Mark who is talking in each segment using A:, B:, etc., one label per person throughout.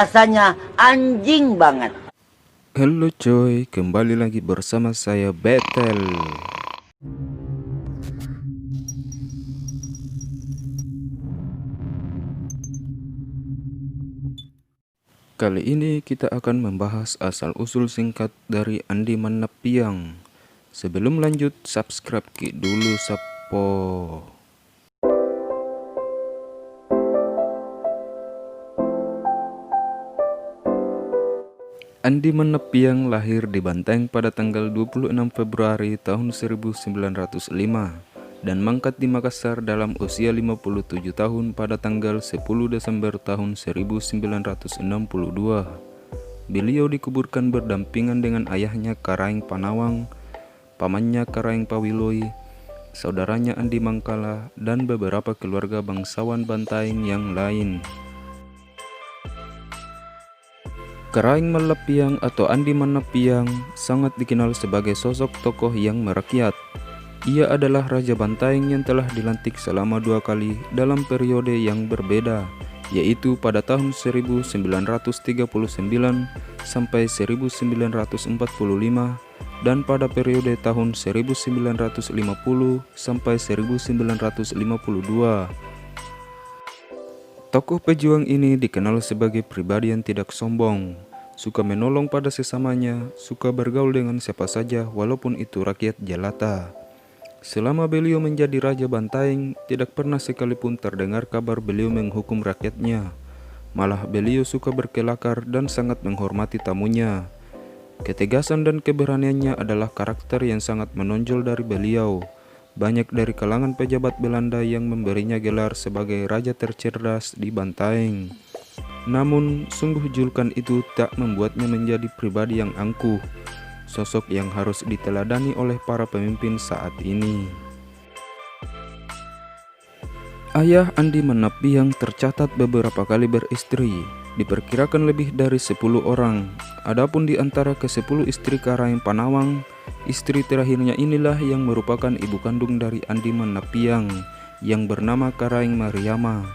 A: rasanya anjing banget.
B: Halo coy, kembali lagi bersama saya Betel. Kali ini kita akan membahas asal-usul singkat dari Andi Manapiang. Sebelum lanjut, subscribe ki dulu sapo. Andi Manapiang lahir di Banteng pada tanggal 26 Februari tahun 1905 dan mangkat di Makassar dalam usia 57 tahun pada tanggal 10 Desember tahun 1962. Beliau dikuburkan berdampingan dengan ayahnya Karaeng Panawang, pamannya Karaeng Pawiloi, saudaranya Andi Mangkala, dan beberapa keluarga bangsawan Bantaeng yang lain. Karaeng Manapiang atau Andi Manapiang sangat dikenal sebagai sosok tokoh yang merakyat. Ia adalah Raja Bantaeng yang telah dilantik selama 2 kali dalam periode yang berbeda, yaitu pada tahun 1939 sampai 1945 dan pada periode tahun 1950 sampai 1952. Tokoh pejuang ini dikenal sebagai pribadi yang tidak sombong, suka menolong pada sesamanya, suka bergaul dengan siapa saja walaupun itu rakyat jelata. Selama beliau menjadi Raja Bantaeng, tidak pernah sekalipun terdengar kabar beliau menghukum rakyatnya. Malah beliau suka berkelakar dan sangat menghormati tamunya. Ketegasan dan keberaniannya adalah karakter yang sangat menonjol dari beliau. Banyak dari kalangan pejabat Belanda yang memberinya gelar sebagai raja tercerdas di Bantaeng. Namun, sungguh julukan itu tak membuatnya menjadi pribadi yang angkuh, sosok yang harus diteladani oleh para pemimpin saat ini. Ayah Andi Manapiang tercatat beberapa kali beristri, diperkirakan lebih dari 10 orang. Adapun di antara ke-10 istri Karaeng Panawang, istri terakhirnya inilah yang merupakan ibu kandung dari Andi Manapiang yang bernama Karaeng Mariama,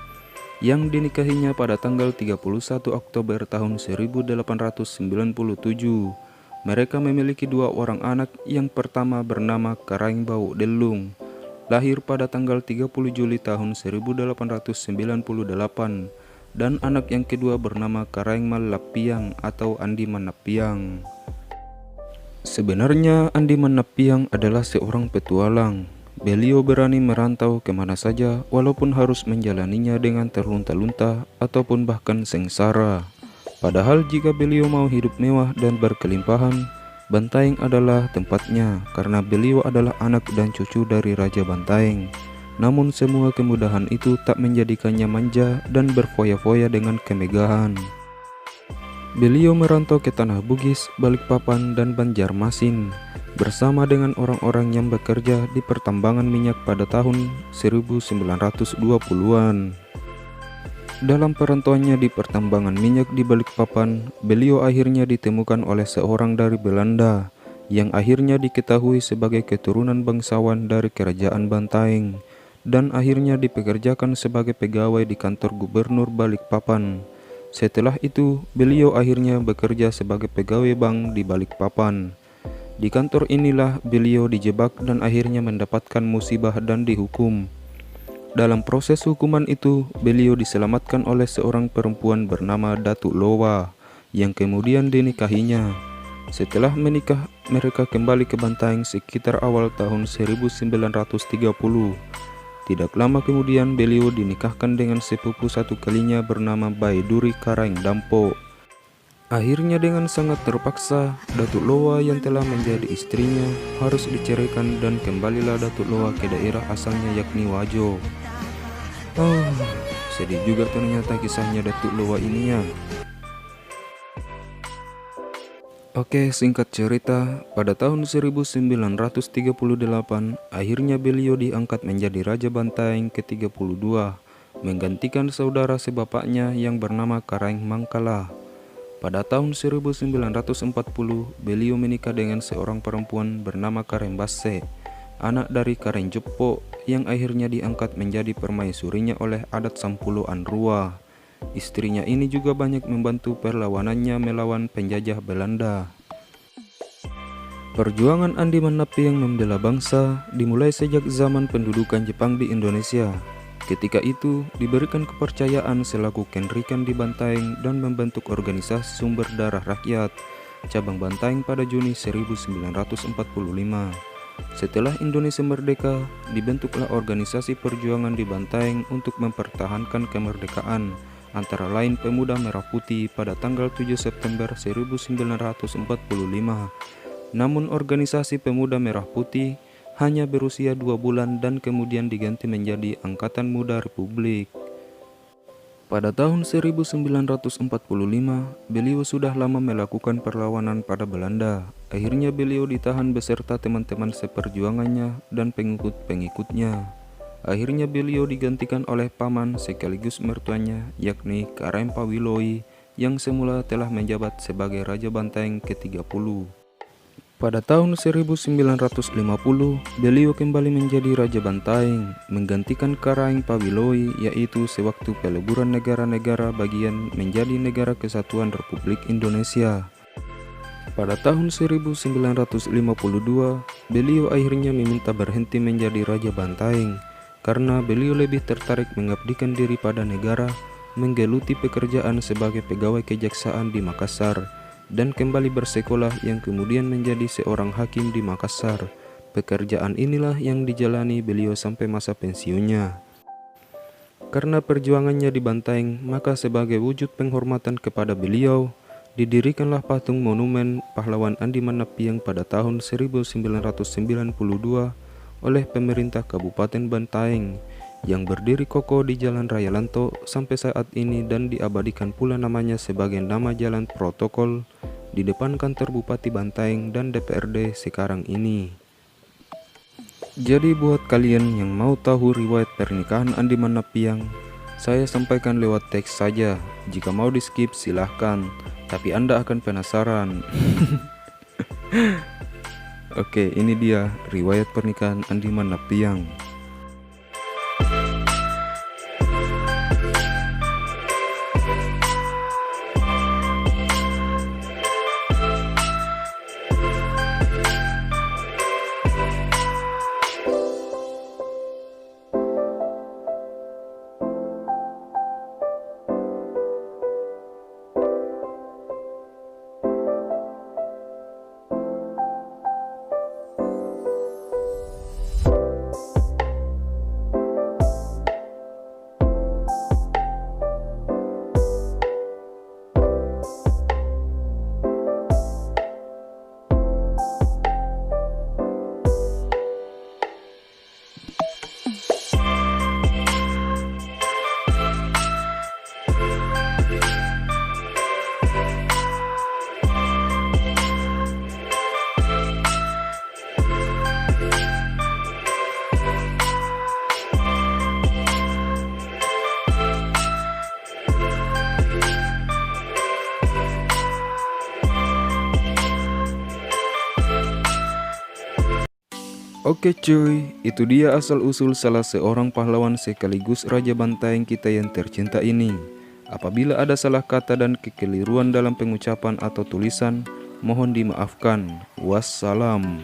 B: yang dinikahinya pada tanggal 31 Oktober tahun 1897. Mereka memiliki 2 orang anak. Yang pertama bernama Karaeng Bau Delung, lahir pada tanggal 30 Juli tahun 1898, dan anak yang kedua bernama Karaeng Malapiang atau Andi Manapiang. Sebenarnya Andi Manapiang adalah seorang petualang. Beliau berani merantau kemana saja walaupun harus menjalaninya dengan terlunta-lunta ataupun bahkan sengsara. Padahal jika beliau mau hidup mewah dan berkelimpahan, Bantaeng adalah tempatnya karena beliau adalah anak dan cucu dari Raja Bantaeng. Namun semua kemudahan itu tak menjadikannya manja dan berfoya-foya dengan kemegahan. Beliau merantau ke Tanah Bugis, Balikpapan, dan Banjarmasin bersama dengan orang-orang yang bekerja di pertambangan minyak pada tahun 1920-an. Dalam perantauannya di pertambangan minyak di Balikpapan, beliau akhirnya ditemukan oleh seorang dari Belanda yang akhirnya diketahui sebagai keturunan bangsawan dari Kerajaan Bantaeng dan akhirnya dipekerjakan sebagai pegawai di kantor gubernur Balikpapan. Setelah itu, beliau akhirnya bekerja sebagai pegawai bank di Balikpapan. Di kantor inilah beliau dijebak dan akhirnya mendapatkan musibah dan dihukum. Dalam proses hukuman itu, beliau diselamatkan oleh seorang perempuan bernama Datuk Lowa yang kemudian dinikahinya. Setelah menikah, mereka kembali ke Bantaeng sekitar awal tahun 1930. Tidak lama kemudian beliau dinikahkan dengan sepupu satu kalinya bernama Baiduri Karaeng Dampo. Akhirnya dengan sangat terpaksa, Datuk Lowa yang telah menjadi istrinya harus diceraikan dan kembalilah Datuk Lowa ke daerah asalnya yakni Wajo. Sedih juga ternyata kisahnya Datuk Lowa ini ya. Oke, singkat cerita, pada tahun 1938, akhirnya beliau diangkat menjadi Raja Bantaeng ke-32, menggantikan saudara sebapaknya yang bernama Karaeng Mangkala. Pada tahun 1940, beliau menikah dengan seorang perempuan bernama Karaeng Basse, anak dari Karaeng Jepo, yang akhirnya diangkat menjadi permaisurinya oleh adat Sampulo Anrua. Istrinya ini juga banyak membantu perlawanannya melawan penjajah Belanda. Perjuangan Andi Manapiang membela bangsa dimulai sejak zaman pendudukan Jepang di Indonesia. Ketika itu, diberikan kepercayaan selaku Kenrikan di Bantaeng dan membentuk organisasi sumber darah rakyat, cabang Bantaeng pada Juni 1945. Setelah Indonesia merdeka, dibentuklah organisasi perjuangan di Bantaeng untuk mempertahankan kemerdekaan, antara lain Pemuda Merah Putih pada tanggal 7 September 1945. Namun organisasi Pemuda Merah Putih hanya berusia 2 bulan dan kemudian diganti menjadi Angkatan Muda Republik. Pada tahun 1945, beliau sudah lama melakukan perlawanan pada Belanda. Akhirnya beliau ditahan beserta teman-teman seperjuangannya dan pengikut-pengikutnya. Akhirnya beliau digantikan oleh paman sekaligus mertuanya, yakni Karaeng Pawiloi, yang semula telah menjabat sebagai Raja Bantaeng ke-30. Pada tahun 1950, beliau kembali menjadi Raja Bantaeng, menggantikan Karaeng Pawiloi, yaitu sewaktu peleburan negara-negara bagian menjadi Negara Kesatuan Republik Indonesia. Pada tahun 1952, beliau akhirnya meminta berhenti menjadi Raja Bantaeng, karena beliau lebih tertarik mengabdikan diri pada negara, menggeluti pekerjaan sebagai pegawai kejaksaan di Makassar, dan kembali bersekolah yang kemudian menjadi seorang hakim di Makassar. Pekerjaan inilah yang dijalani beliau sampai masa pensiunnya. Karena perjuangannya di Bantaeng, maka sebagai wujud penghormatan kepada beliau, didirikanlah patung monumen pahlawan Andi Manapiang pada tahun 1992 oleh pemerintah Kabupaten Bantaeng, yang berdiri kokoh di Jalan Raya Lanto sampai saat ini dan diabadikan pula namanya sebagai nama jalan protokol di depan kantor Bupati Bantaeng dan DPRD sekarang ini. Jadi buat kalian yang mau tahu riwayat pernikahan Andi Manapiang, saya sampaikan lewat teks saja. Jika mau di skip silahkan, tapi Anda akan penasaran. Oke, ini dia riwayat pernikahan Andi Manapiang. Oke cuy, itu dia asal-usul salah seorang pahlawan sekaligus Raja Bantaeng kita yang tercinta ini. Apabila ada salah kata dan kekeliruan dalam pengucapan atau tulisan, mohon dimaafkan. Wassalam.